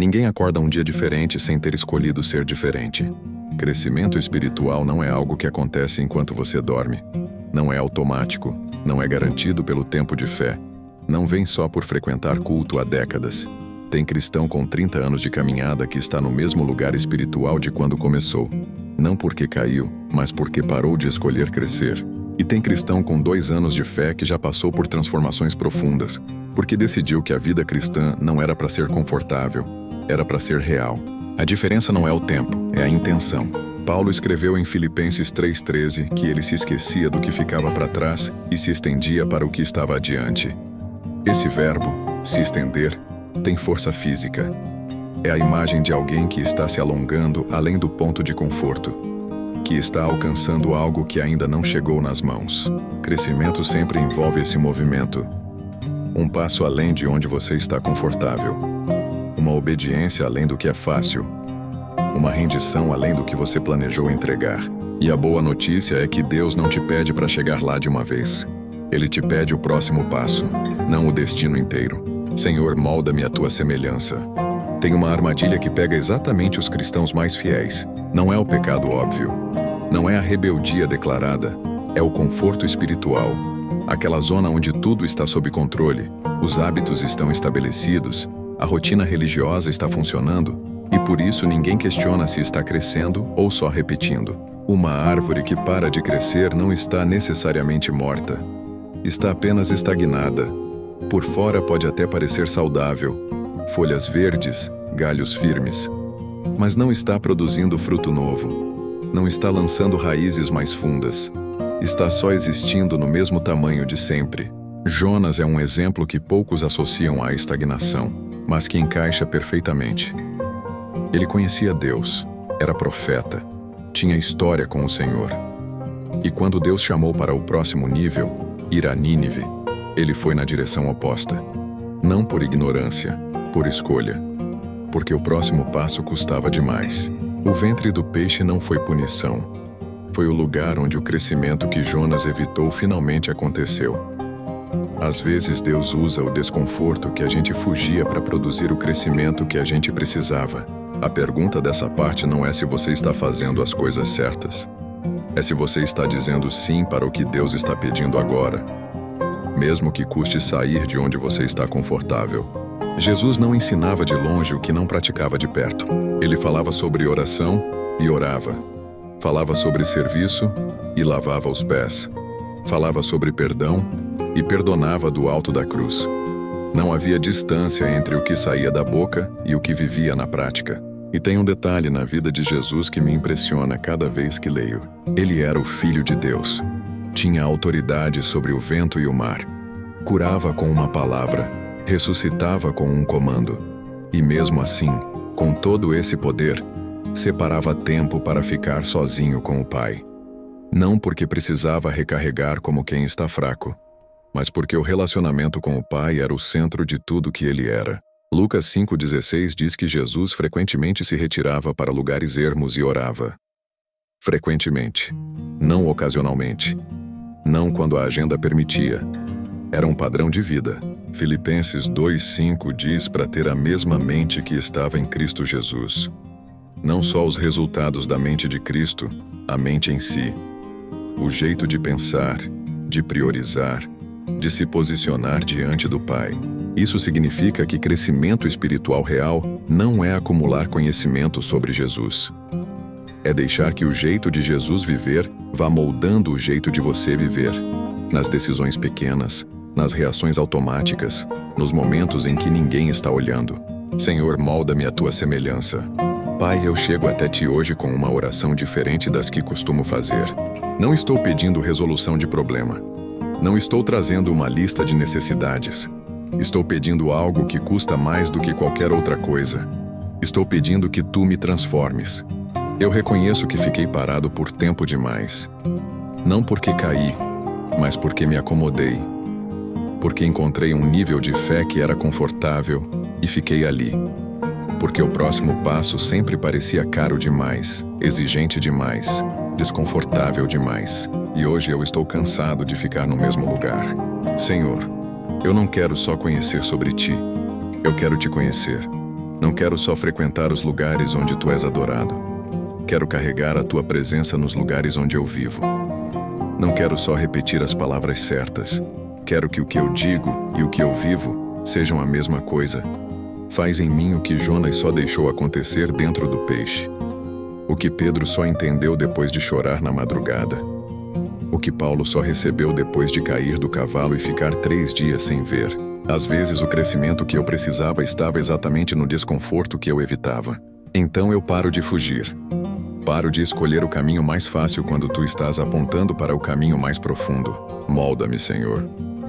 Ninguém acorda um dia diferente sem ter escolhido ser diferente. Crescimento espiritual não é algo que acontece enquanto você dorme. Não é automático, não é garantido pelo tempo de fé. Não vem só por frequentar culto há décadas. Tem cristão com 30 anos de caminhada que está no mesmo lugar espiritual de quando começou. Não porque caiu, mas porque parou de escolher crescer. E tem cristão com 2 anos de fé que já passou por transformações profundas, porque decidiu que a vida cristã não era para ser confortável, era para ser real. A diferença não é o tempo, é a intenção. Paulo escreveu em Filipenses 3,13 que ele se esquecia do que ficava para trás e se estendia para o que estava adiante. Esse verbo, se estender, tem força física. É a imagem de alguém que está se alongando além do ponto de conforto, que está alcançando algo que ainda não chegou nas mãos. Crescimento sempre envolve esse movimento. Um passo além de onde você está confortável. Uma obediência além do que é fácil. Uma rendição além do que você planejou entregar. E a boa notícia é que Deus não te pede para chegar lá de uma vez. Ele te pede o próximo passo, não o destino inteiro. Senhor, molda-me à tua semelhança. Tem uma armadilha que pega exatamente os cristãos mais fiéis. Não é o pecado óbvio. Não é a rebeldia declarada. É o conforto espiritual. Aquela zona onde tudo está sob controle, os hábitos estão estabelecidos, a rotina religiosa está funcionando, e por isso ninguém questiona se está crescendo ou só repetindo. Uma árvore que para de crescer não está necessariamente morta. Está apenas estagnada. Por fora pode até parecer saudável, folhas verdes, galhos firmes, mas não está produzindo fruto novo. Não está lançando raízes mais fundas. Está só existindo no mesmo tamanho de sempre. Jonas é um exemplo que poucos associam à estagnação, mas que encaixa perfeitamente. Ele conhecia Deus, era profeta, tinha história com o Senhor. E quando Deus chamou para o próximo nível, ir a Nínive, ele foi na direção oposta. Não por ignorância, por escolha. Porque o próximo passo custava demais. O ventre do peixe não foi punição. Foi o lugar onde o crescimento que Jonas evitou finalmente aconteceu. Às vezes Deus usa o desconforto que a gente fugia para produzir o crescimento que a gente precisava. A pergunta dessa parte não é se você está fazendo as coisas certas. É se você está dizendo sim para o que Deus está pedindo agora, mesmo que custe sair de onde você está confortável. Jesus não ensinava de longe o que não praticava de perto. Ele falava sobre oração e orava. Falava sobre serviço e lavava os pés. Falava sobre perdão e perdonava do alto da cruz. Não havia distância entre o que saía da boca e o que vivia na prática. E tem um detalhe na vida de Jesus que me impressiona cada vez que leio. Ele era o Filho de Deus. Tinha autoridade sobre o vento e o mar. Curava com uma palavra. Ressuscitava com um comando. E mesmo assim, com todo esse poder, separava tempo para ficar sozinho com o Pai. Não porque precisava recarregar como quem está fraco, mas porque o relacionamento com o Pai era o centro de tudo que ele era. Lucas 5,16 diz que Jesus frequentemente se retirava para lugares ermos e orava. Frequentemente, não ocasionalmente, não quando a agenda permitia. Era um padrão de vida. Filipenses 2,5 diz para ter a mesma mente que estava em Cristo Jesus. Não só os resultados da mente de Cristo, a mente em si. O jeito de pensar, de priorizar, de se posicionar diante do Pai. Isso significa que crescimento espiritual real não é acumular conhecimento sobre Jesus. É deixar que o jeito de Jesus viver vá moldando o jeito de você viver. Nas decisões pequenas, nas reações automáticas, nos momentos em que ninguém está olhando. Senhor, molda-me à tua semelhança. Pai, eu chego até ti hoje com uma oração diferente das que costumo fazer. Não estou pedindo resolução de problema. Não estou trazendo uma lista de necessidades. Estou pedindo algo que custa mais do que qualquer outra coisa. Estou pedindo que tu me transformes. Eu reconheço que fiquei parado por tempo demais. Não porque caí, mas porque me acomodei. Porque encontrei um nível de fé que era confortável e fiquei ali. Porque o próximo passo sempre parecia caro demais, exigente demais, desconfortável demais. E hoje eu estou cansado de ficar no mesmo lugar. Senhor, eu não quero só conhecer sobre ti. Eu quero te conhecer. Não quero só frequentar os lugares onde tu és adorado. Quero carregar a tua presença nos lugares onde eu vivo. Não quero só repetir as palavras certas. Quero que o que eu digo e o que eu vivo sejam a mesma coisa. Faz em mim o que Jonas só deixou acontecer dentro do peixe. O que Pedro só entendeu depois de chorar na madrugada. O que Paulo só recebeu depois de cair do cavalo e ficar 3 dias sem ver. Às vezes o crescimento que eu precisava estava exatamente no desconforto que eu evitava. Então eu paro de fugir. Paro de escolher o caminho mais fácil quando tu estás apontando para o caminho mais profundo. Molda-me, Senhor,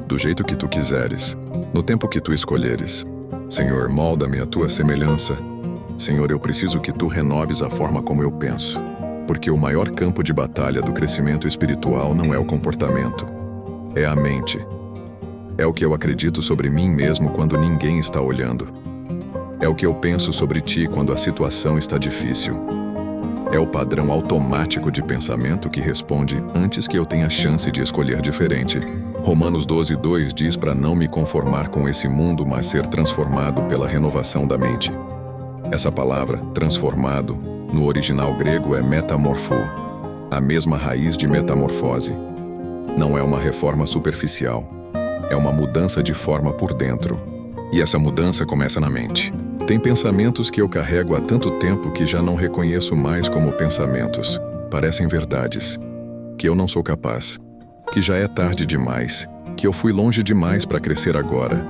do jeito que tu quiseres, no tempo que tu escolheres. Senhor, molda-me à tua semelhança. Senhor, eu preciso que tu renoves a forma como eu penso. Porque o maior campo de batalha do crescimento espiritual não é o comportamento, é a mente. É o que eu acredito sobre mim mesmo quando ninguém está olhando. É o que eu penso sobre ti quando a situação está difícil. É o padrão automático de pensamento que responde antes que eu tenha chance de escolher diferente. Romanos 12:2 diz para não me conformar com esse mundo, mas ser transformado pela renovação da mente. Essa palavra, transformado, no original grego é metamorfo, a mesma raiz de metamorfose. Não é uma reforma superficial, é uma mudança de forma por dentro. E essa mudança começa na mente. Tem pensamentos que eu carrego há tanto tempo que já não reconheço mais como pensamentos. Parecem verdades. Que eu não sou capaz. Que já é tarde demais. Que eu fui longe demais para crescer agora.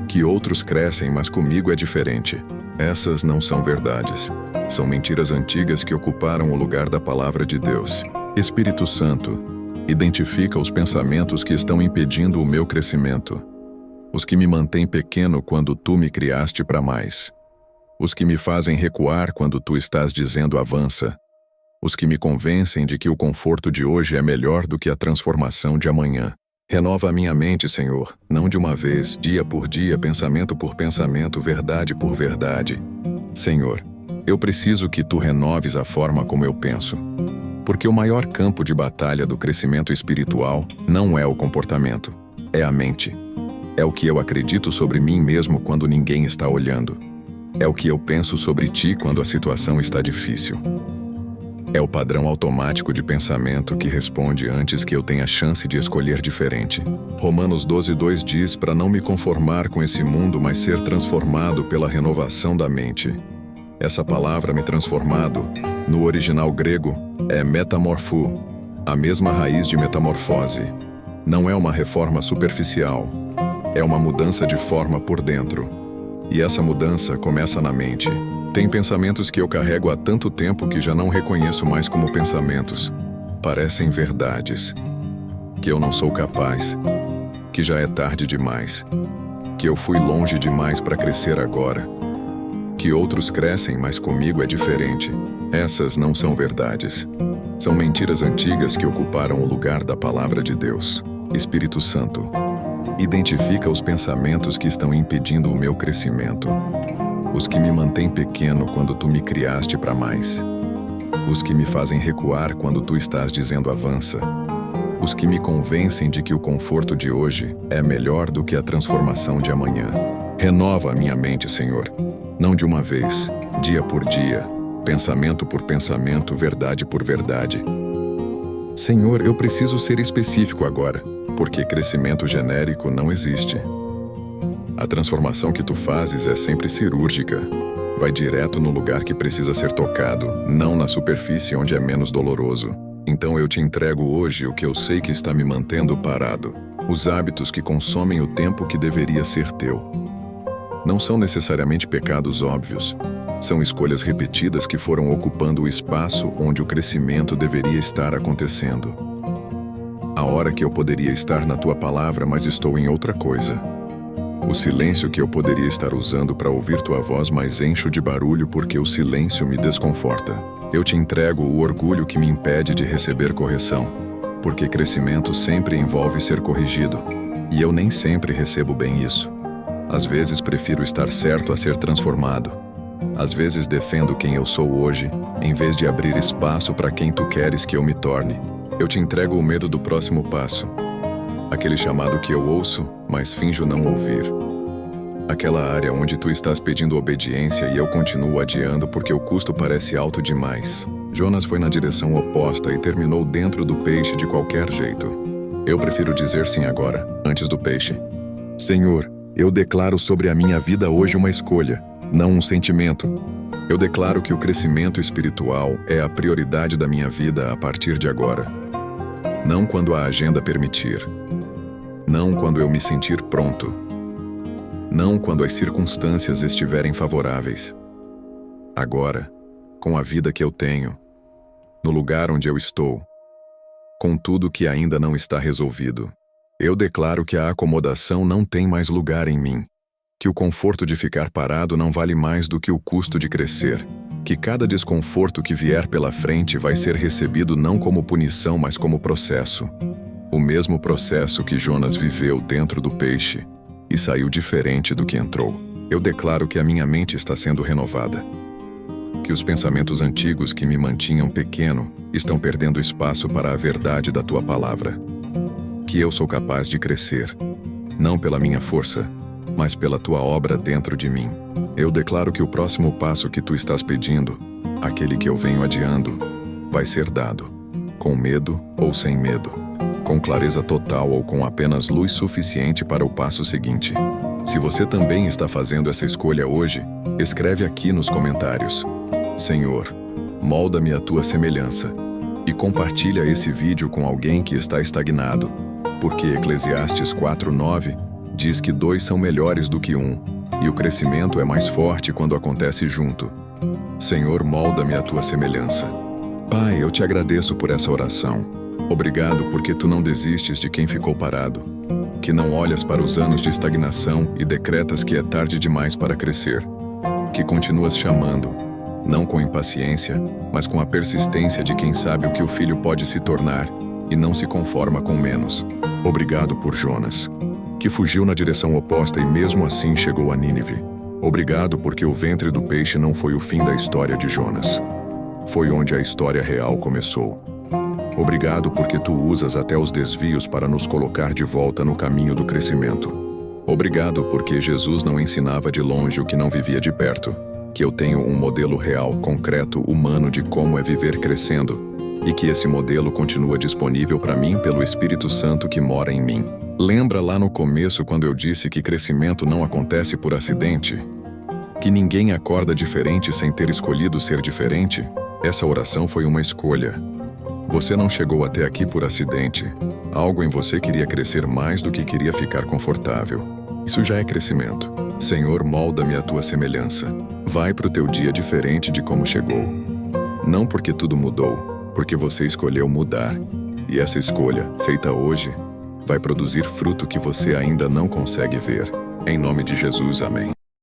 Que outros crescem, mas comigo é diferente. Essas não são verdades. São mentiras antigas que ocuparam o lugar da palavra de Deus. Espírito Santo, identifica os pensamentos que estão impedindo o meu crescimento. Os que me mantêm pequeno quando tu me criaste para mais. Os que me fazem recuar quando tu estás dizendo avança. Os que me convencem de que o conforto de hoje é melhor do que a transformação de amanhã. Renova a minha mente, Senhor, não de uma vez, dia por dia, pensamento por pensamento, verdade por verdade. Senhor, eu preciso que tu renoves a forma como eu penso. Porque o maior campo de batalha do crescimento espiritual não é o comportamento, é a mente. É o que eu acredito sobre mim mesmo quando ninguém está olhando. É o que eu penso sobre ti quando a situação está difícil. É o padrão automático de pensamento que responde antes que eu tenha chance de escolher diferente. Romanos 12:2 diz para não me conformar com esse mundo, mas ser transformado pela renovação da mente. Essa palavra me transformado, no original grego, é metamorfo, a mesma raiz de metamorfose. Não é uma reforma superficial, é uma mudança de forma por dentro. E essa mudança começa na mente. Tem pensamentos que eu carrego há tanto tempo que já não reconheço mais como pensamentos. Parecem verdades. Que eu não sou capaz. Que já é tarde demais. Que eu fui longe demais para crescer agora. Que outros crescem, mas comigo é diferente. Essas não são verdades. São mentiras antigas que ocuparam o lugar da palavra de Deus. Espírito Santo, identifica os pensamentos que estão impedindo o meu crescimento. Os que me mantêm pequeno quando tu me criaste para mais. Os que me fazem recuar quando tu estás dizendo avança. Os que me convencem de que o conforto de hoje é melhor do que a transformação de amanhã. Renova a minha mente, Senhor. Não de uma vez, dia por dia, pensamento por pensamento, verdade por verdade. Senhor, eu preciso ser específico agora, porque crescimento genérico não existe. A transformação que tu fazes é sempre cirúrgica. Vai direto no lugar que precisa ser tocado, não na superfície onde é menos doloroso. Então eu te entrego hoje o que eu sei que está me mantendo parado. Os hábitos que consomem o tempo que deveria ser teu. Não são necessariamente pecados óbvios. São escolhas repetidas que foram ocupando o espaço onde o crescimento deveria estar acontecendo. A hora que eu poderia estar na tua palavra, mas estou em outra coisa. O silêncio que eu poderia estar usando para ouvir tua voz, mas encho de barulho porque o silêncio me desconforta. Eu te entrego o orgulho que me impede de receber correção, porque crescimento sempre envolve ser corrigido, e eu nem sempre recebo bem isso. Às vezes prefiro estar certo a ser transformado. Às vezes defendo quem eu sou hoje, em vez de abrir espaço para quem tu queres que eu me torne. Eu te entrego o medo do próximo passo. Aquele chamado que eu ouço, mas finjo não ouvir. Aquela área onde tu estás pedindo obediência e eu continuo adiando porque o custo parece alto demais. Jonas foi na direção oposta e terminou dentro do peixe de qualquer jeito. Eu prefiro dizer sim agora, antes do peixe. Senhor, eu declaro sobre a minha vida hoje uma escolha, não um sentimento. Eu declaro que o crescimento espiritual é a prioridade da minha vida a partir de agora. Não quando a agenda permitir. Não quando eu me sentir pronto. Não quando as circunstâncias estiverem favoráveis. Agora, com a vida que eu tenho, no lugar onde eu estou, com tudo que ainda não está resolvido, eu declaro que a acomodação não tem mais lugar em mim, que o conforto de ficar parado não vale mais do que o custo de crescer, que cada desconforto que vier pela frente vai ser recebido não como punição, mas como processo. O mesmo processo que Jonas viveu dentro do peixe e saiu diferente do que entrou. Eu declaro que a minha mente está sendo renovada, que os pensamentos antigos que me mantinham pequeno estão perdendo espaço para a verdade da tua palavra, que eu sou capaz de crescer, não pela minha força, mas pela tua obra dentro de mim. Eu declaro que o próximo passo que tu estás pedindo, aquele que eu venho adiando, vai ser dado, com medo ou sem medo, com clareza total ou com apenas luz suficiente para o passo seguinte. Se você também está fazendo essa escolha hoje, escreve aqui nos comentários: Senhor, molda-me à tua semelhança, e compartilha esse vídeo com alguém que está estagnado, porque Eclesiastes 4:9 diz que 2 são melhores do que 1, e o crescimento é mais forte quando acontece junto. Senhor, molda-me à tua semelhança. Pai, eu te agradeço por essa oração. Obrigado porque tu não desistes de quem ficou parado, que não olhas para os anos de estagnação e decretas que é tarde demais para crescer, que continuas chamando, não com impaciência, mas com a persistência de quem sabe o que o filho pode se tornar e não se conforma com menos. Obrigado por Jonas, que fugiu na direção oposta e mesmo assim chegou a Nínive. Obrigado porque o ventre do peixe não foi o fim da história de Jonas. Foi onde a história real começou. Obrigado porque tu usas até os desvios para nos colocar de volta no caminho do crescimento. Obrigado porque Jesus não ensinava de longe o que não vivia de perto, que eu tenho um modelo real, concreto, humano de como é viver crescendo, e que esse modelo continua disponível para mim pelo Espírito Santo que mora em mim. Lembra lá no começo quando eu disse que crescimento não acontece por acidente? Que ninguém acorda diferente sem ter escolhido ser diferente? Essa oração foi uma escolha. Você não chegou até aqui por acidente. Algo em você queria crescer mais do que queria ficar confortável. Isso já é crescimento. Senhor, molda-me à tua semelhança. Vai pro teu dia diferente de como chegou. Não porque tudo mudou, porque você escolheu mudar. E essa escolha, feita hoje, vai produzir fruto que você ainda não consegue ver. Em nome de Jesus, amém.